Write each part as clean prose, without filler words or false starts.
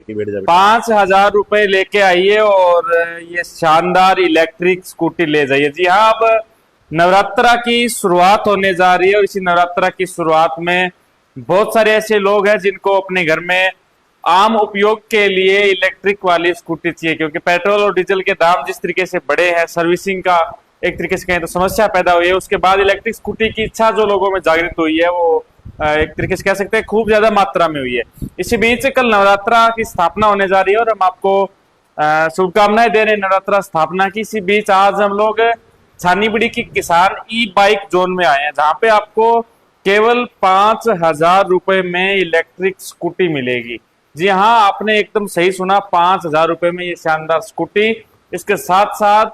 के बैठ जा। 5,000 रुपए लेके आइए और ये शानदार इलेक्ट्रिक स्कूटी ले जाइए। जी हाँ, अब नवरात्रा की शुरुआत होने जा रही है और इसी नवरात्रा की शुरुआत में बहुत सारे ऐसे लोग हैं जिनको अपने घर में आम उपयोग के लिए इलेक्ट्रिक वाली स्कूटी चाहिए, क्योंकि पेट्रोल और डीजल के दाम जिस तरीके से बढ़े हैं, सर्विसिंग का एक तरीके से कहें तो समस्या पैदा हुई है। उसके बाद इलेक्ट्रिक स्कूटी की इच्छा जो लोगों में जागृत हुई है वो एक तरीके से कह सकते हैं खूब ज्यादा मात्रा में हुई है। इसी बीच कल नवरात्रा की स्थापना होने जा रही है और हम आपको शुभकामनाएं दे रहे हैं नवरात्रा स्थापना की। इसी बीच आज हम लोग छानीबड़ी की किसान ई बाइक जोन में आए हैं, जहां पे आपको केवल 5,000 रुपए में इलेक्ट्रिक स्कूटी मिलेगी। जी हाँ, आपने एकदम सही सुना, 5,000 रुपए में ये शानदार स्कूटी। इसके साथ साथ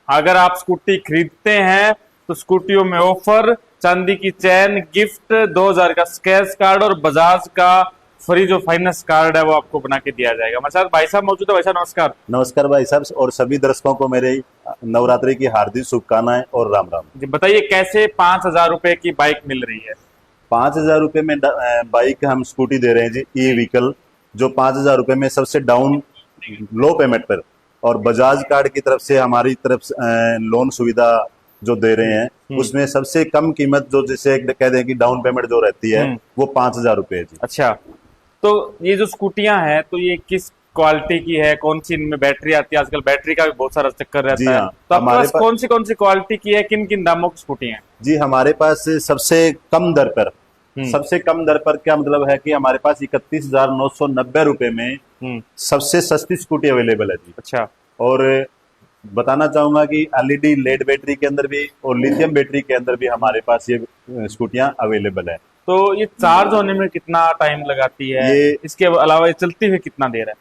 अगर आप स्कूटी खरीदते हैं तो स्कूटियों में ऑफर, चांदी की चैन, गिफ्ट, 2,000 का स्क्रैच कार्ड और बजाज का फ्री जो फाइनेंस कार्ड है वो आपको बना के दिया जाएगा। हमारे साथ भाई साहब मौजूद है। भाई साहब नमस्कार। नमस्कार भाई साहब, और सभी दर्शकों को मेरे नवरात्रि की हार्दिक शुभकामनाएं और राम राम। जी बताइए, कैसे 5,000 रुपए की बाइक मिल रही है? 5,000 रुपए में बाइक हम स्कूटी दे रहे हैं जी, ई व्हीकल, जो 5,000 रुपए में सबसे डाउन लो पेमेंट पर, और बजाज कार्ड की तरफ से हमारी तरफ से लोन सुविधा जो दे रहे हैं उसमें सबसे कम कीमत जो जैसे कह दें कि डाउन पेमेंट जो रहती है वो 5,000 रुपए है जी। अच्छा, तो ये जो स्कूटियां हैं तो ये किस क्वालिटी की है, कौन सी इनमें बैटरी आती है? आजकल बैटरी का भी बहुत सारा चक्कर रहता है, तो आपके पास कौन सी क्वालिटी की है, किन किन दामों की स्कूटी है? जी हमारे पास सबसे कम दर पर, सबसे कम दर पर क्या मतलब है कि हमारे पास 31,990 रुपए में सबसे सस्ती स्कूटी अवेलेबल है जी। अच्छा, और बताना चाहूंगा कि एलईडी लेड बैटरी के अंदर भी और लिथियम बैटरी के अंदर भी हमारे पास ये स्कूटियां अवेलेबल है। तो ये चार्ज होने में कितना टाइम लगाती है? इसके अलावा ये चलती हुई कितना देर है?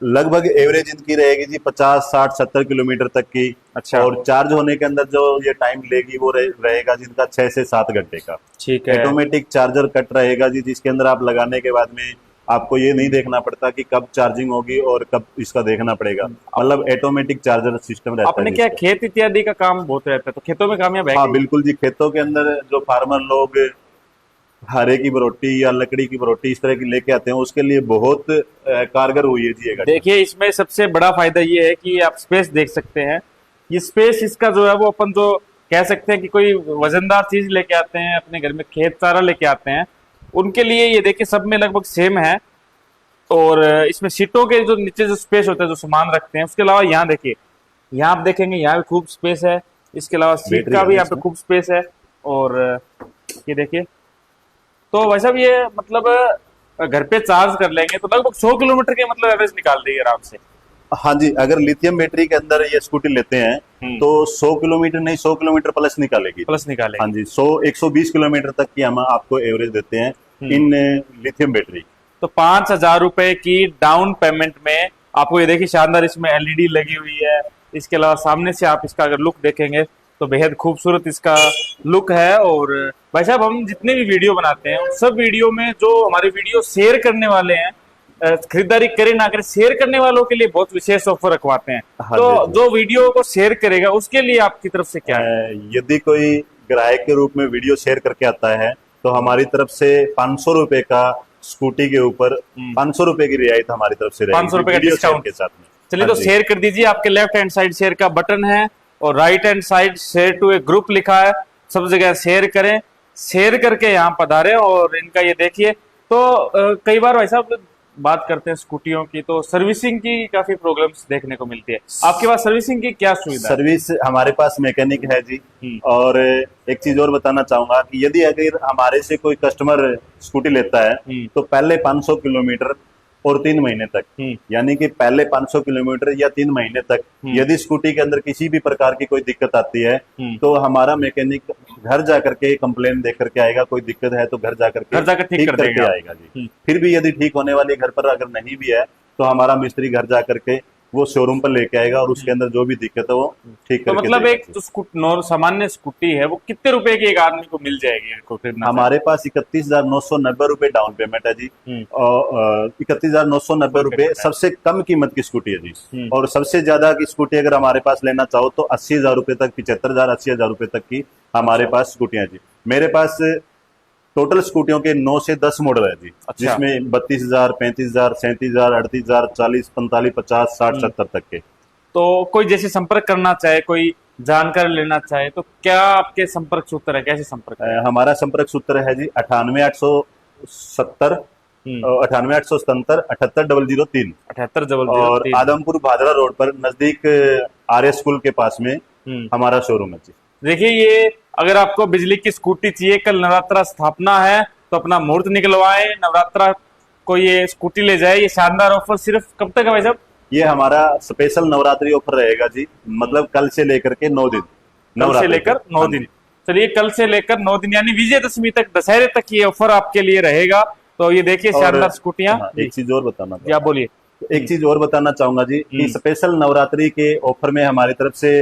लगभग एवरेज इनकी रहेगी जी 50, 60, 70 किलोमीटर तक की। अच्छा, और चार्ज होने के अंदर जो ये टाइम लेगी वो रहेगा जिनका 6 से 7 घंटे का। ठीक है। ऑटोमेटिक चार्जर कट रहेगा जी, जिसके अंदर आप लगाने के बाद में आपको ये नहीं देखना पड़ता कि कब चार्जिंग होगी और कब इसका देखना पड़ेगा, मतलब ऑटोमेटिक चार्जर सिस्टम रहता है। आपने क्या खेत इत्यादि का काम बहुत रहता है, तो खेतों में कामयाब है? हाँ बिल्कुल जी, खेतों के अंदर जो फार्मर लोग हरे की बरोटी या लकड़ी की बरोटी इस तरह की लेके आते हैं, उसके लिए बहुत कारगर हुई है जी। देखिए, इसमें सबसे बड़ा फायदा ये है कि आप स्पेस देख सकते हैं। ये स्पेस इसका जो है वो अपन जो कह सकते हैं कि कोई वजनदार चीज लेके आते हैं अपने घर में, खेत चारा लेके आते हैं, उनके लिए ये देखिए सब में लगभग सेम है। और इसमें सीटों के जो नीचे जो स्पेस होता है जो सामान रखते हैं, उसके अलावा यहाँ देखिए, यहाँ आप देखेंगे यहाँ भी खूब स्पेस है। इसके अलावा सीट का भी यहाँ पे खूब स्पेस है। और ये देखिए, तो भाई साहब ये मतलब घर पे चार्ज कर लेंगे तो लगभग 100 किलोमीटर के मतलब एवरेज निकाल देगी आराम से। हाँ जी, अगर लिथियम बैटरी के अंदर ये स्कूटी लेते हैं तो 100 किलोमीटर नहीं 100 किलोमीटर प्लस निकालेगी। हाँ जी, 120 किलोमीटर तक की हम आपको एवरेज देते हैं इन लिथियम बैटरी। तो 5,000 रुपए की डाउन पेमेंट में आपको ये देखिए शानदार इसमें एलईडी लगी हुई है। इसके अलावा सामने से आप इसका अगर लुक देखेंगे तो बेहद खूबसूरत इसका लुक है। और भाई साहब, हम जितने भी वीडियो बनाते हैं उन सब वीडियो में जो हमारे वीडियो शेयर करने वाले हैं, खरीदारी करे ना करे, शेयर करने वालों के लिए बहुत विशेष ऑफर रखवाते हैं। हाँ तो जो वीडियो को शेयर करेगा उसके लिए आपकी तरफ से क्या है? यदि कोई ग्राहक के रूप में वीडियो शेयर करके आता है तो हमारी तरफ से 500 रुपए का स्कूटी के ऊपर 500 रुपए की रियायत हमारी तरफ से रहेगी, 500 रुपए का डिस्काउंट के साथ में। चलिए, तो शेयर कर दीजिए। आपके लेफ्ट हैंड साइड शेयर का बटन है और right hand side share to a group लिखा है। सब जगह शेयर करें, शेयर करके यहाँ पधारें और इनका ये देखिए। तो कई बार भाई साहब बात करते हैं स्कूटियों की, तो सर्विसिंग की काफी प्रॉब्लम्स देखने को मिलती है। आपके पास सर्विसिंग की क्या सुविधा? सर्विस हमारे पास मैकेनिक है जी। और एक चीज और बताना चाहूंगा कि यदि अगर हमारे से कोई कस्टमर स्कूटी लेता है तो पहले 500 किलोमीटर और 3 महीने तक, यानी कि पहले 500 किलोमीटर या 3 महीने तक यदि स्कूटी के अंदर किसी भी प्रकार की कोई दिक्कत आती है तो हमारा मैकेनिक घर जाकर के कंप्लेन दे करके आएगा। कोई दिक्कत है तो घर जाकर ठीक करके आएगा जी। फिर भी यदि ठीक होने वाली घर पर अगर नहीं भी है तो हमारा मिस्त्री घर जाकर के वो शोरूम पर लेके आएगा और उसके अंदर जो भी दिक्कत है वो ठीक करके मतलब एक जो सामान्य स्कूटी है वो कितने रुपए की एक आदमी को मिल जाएगी? हमारे पास 31,990 रुपए डाउन पेमेंट है जी। और 31,990 रुपए सबसे कम कीमत की स्कूटी है जी। और सबसे ज्यादा की स्कूटी अगर हमारे पास लेना चाहो तो 80,000 रुपए तक, 75,000, 80,000 रुपए तक की हमारे पास स्कूटियां जी। मेरे पास टोटल स्कूटियों के 9 से 10 मॉडल है जी। अच्छा। जिसमें 32,000, 35,000, 37,000, 38,000, 40, 45, 50, 60, 70 तक के। तो कोई जैसे संपर्क करना चाहे, कोई जानकारी लेना चाहे, तो क्या आपके संपर्क सूत्र है, कैसे संपर्क है? हमारा संपर्क सूत्र है जी 98,870, 98,877, 78,003। 78,003। और आदमपुर भादरा रोड पर नजदीक आर्य स्कूल के पास में हमारा शोरूम है जी। देखिए, ये अगर आपको बिजली की स्कूटी चाहिए, कल नवरात्रा स्थापना है, तो अपना मुहूर्त निकलवाए, नवरात्रा को ये स्कूटी ले जाए। ये शानदार ऑफर सिर्फ कब तक है भाई साहब? ये हमारा स्पेशल नवरात्रि ऑफर रहेगा जी, मतलब कल से लेकर के 9 दिन। कल से लेकर 9 दिन। चलिए, कल से लेकर 9 दिन यानी विजयदशमी तक, दशहरे तक ये ऑफर आपके लिए रहेगा। तो ये देखिए शानदार स्कूटियां। एक चीज और बताना, क्या बोलिए? एक चीज और बताना चाहूंगा जी कि स्पेशल नवरात्रि के ऑफर में हमारी तरफ से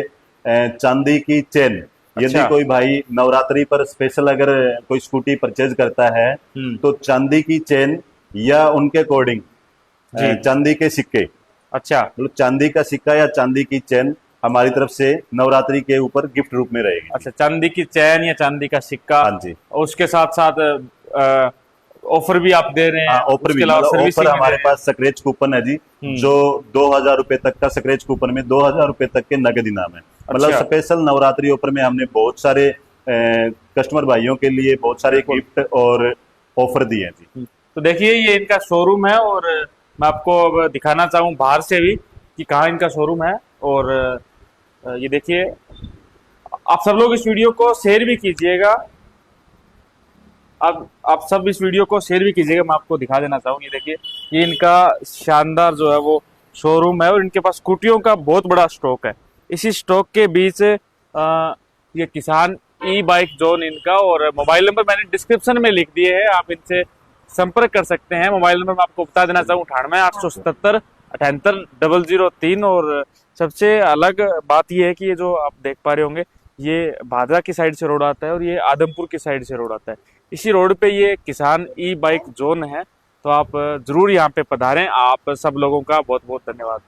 चांदी की चेन, यदि कोई भाई नवरात्रि पर स्पेशल अगर कोई स्कूटी परचेज करता है तो चांदी की चेन या उनके अकॉर्डिंग चांदी के सिक्के, अच्छा, मतलब चांदी का सिक्का या चांदी की चेन हमारी तरफ से नवरात्रि के ऊपर गिफ्ट रूप में रहेगी। अच्छा, चांदी की चैन या चांदी का सिक्का। हाँ जी। उसके साथ साथ ऑफर भी आप दे रहे हैं? ऑफर भी, ऑफर हमारे पास स्क्रैच कूपन है जी, जो 2,000 रुपए तक का स्क्रैच कूपन में 2,000 रुपए तक के नगद इनाम है। मतलब स्पेशल नवरात्रि ऑफर में हमने बहुत सारे कस्टमर भाइयों के लिए बहुत सारे गिफ्ट और ऑफर दिए हैं जी। तो देखिए, ये इनका शोरूम है और मैं आपको अब दिखाना चाहूँ बाहर से भी कि कहाँ इनका शोरूम है। और ये देखिए, आप सब लोग इस वीडियो को शेयर भी कीजिएगा। अब आप सब इस वीडियो को शेयर भी कीजिएगा। मैं आपको दिखा देना चाहूँ, ये देखिए, ये इनका शानदार जो है वो शोरूम है और इनके पास स्कूटियों का बहुत बड़ा स्टॉक है। इसी स्टॉक के बीच ये किसान ई बाइक जोन इनका, और मोबाइल नंबर मैंने डिस्क्रिप्शन में लिख दिए हैं, आप इनसे संपर्क कर सकते हैं। मोबाइल नंबर मैं आपको बता देना चाहूँ 98,877, 78,003। और सबसे अलग बात यह है कि ये जो आप देख पा रहे होंगे, ये भादरा की साइड से रोड आता है और ये आदमपुर की साइड से रोड आता है। इसी रोड पे ये किसान ई बाइक जोन है। तो आप जरूर यहाँ पे पधारें। आप सब लोगों का बहुत बहुत धन्यवाद।